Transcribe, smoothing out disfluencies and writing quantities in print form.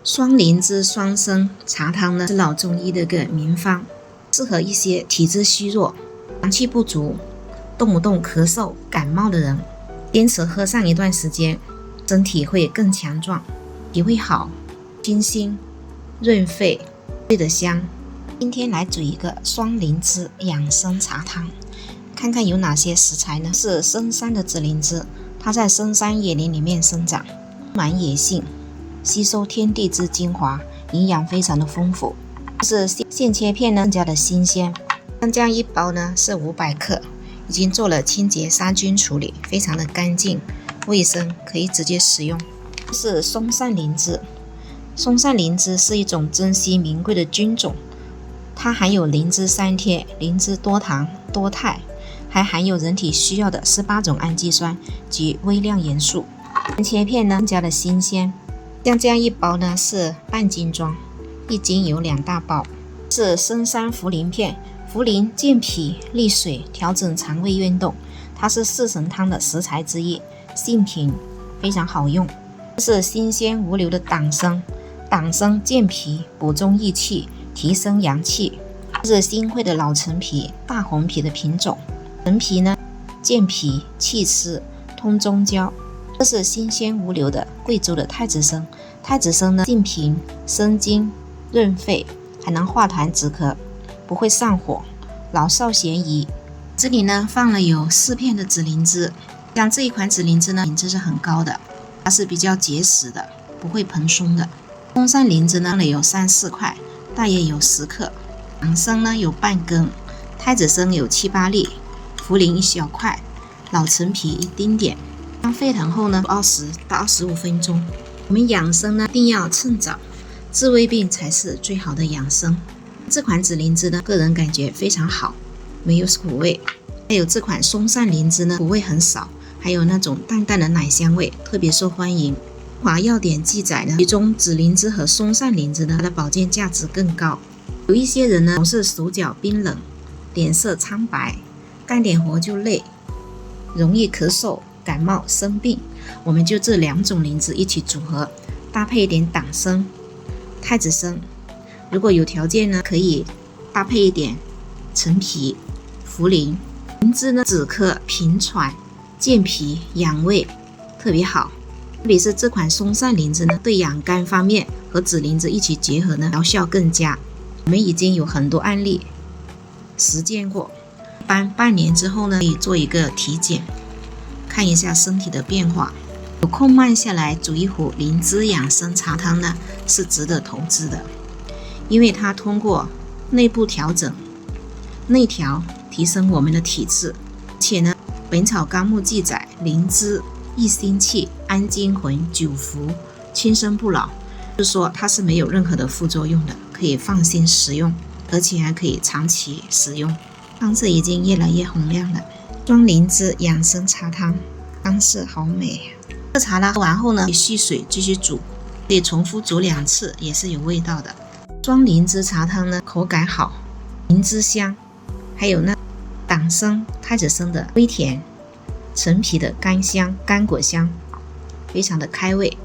双灵芝双生茶汤呢，是老中医的一个名方，适合一些体质虚弱、阳气不足、动不动咳嗽、感冒的人，坚持喝上一段时间，身体会更强壮，脾胃好，清心润肺，睡得香。今天来煮一个双灵芝养生茶汤，看看有哪些食材呢？是深山的紫灵芝，它在深山野林里面生长，充满野性，吸收天地之精华，营养非常的丰富。是现切片呢，更加的新鲜。生姜1包呢是500克，已经做了清洁杀菌处理，非常的干净卫生，可以直接食用。是松散灵芝，松散灵芝是一种珍稀名贵的菌种，它含有灵芝3萜、灵芝多糖、多肽，还含有人体需要的18种氨基酸及微量元素。切片呢更加的新鲜。像这样1包呢是半斤装，1斤有2大包。是深山茯苓片，茯苓健脾利水，调整肠胃运动，它是四神汤的食材之一，性平，非常好用。是新鲜无硫的党参，党参健脾补中益气，提升阳气。是新会的老陈皮，大红皮的品种。陈皮呢健脾祛湿通中焦。这是新鲜无硫的贵州的太子参，太子参呢性平生津润肺，还能化痰止咳，不会上火，老少咸宜。这里呢放了有4片的紫灵芝，像这一款紫灵芝呢品质是很高的，它是比较结实的，不会蓬松的。松散灵芝呢有3-4块，大约有10克。党参呢有半根，太子参有7、8粒，茯苓1小块，老陈皮1丁点。当沸腾后呢，20到25分钟。我们养生呢，一定要趁早，治胃病才是最好的养生。这款紫灵芝呢，个人感觉非常好，没有苦味。还有这款松散灵芝呢，苦味很少，还有那种淡淡的奶香味，特别受欢迎。华药典记载呢，其中紫灵芝和松散灵芝呢，它的保健价值更高。有一些人呢，总是手脚冰冷，脸色苍白，干点活就累，容易咳嗽、感冒、生病，我们就这2种灵芝一起组合，搭配一点党参、太子参，如果有条件呢，可以搭配一点陈皮、茯苓。灵芝呢止咳平喘、健脾养胃，特别好。特别是这款松散灵芝呢，对养肝方面和紫灵芝一起结合呢，疗效更佳。我们已经有很多案例实践过，一般半年之后呢，可以做一个体检，看一下身体的变化。有空慢下来煮一壶灵芝养生茶汤呢，是值得投资的，因为它通过内部调整、内调提升我们的体质。且呢，《本草纲目》记载，灵芝益心气、安精魂、久服、轻身不老，就是说它是没有任何的副作用的，可以放心食用，而且还可以长期食用。汤色已经越来越红亮了。双灵芝养生茶汤，汤色好美。这茶呢喝完后呢，可以蓄水继续煮，可以重复煮2次，也是有味道的。双灵芝茶汤呢，口感好，灵芝香，还有呢党参、太子参的微甜，陈皮的甘香、干果香，非常的开胃。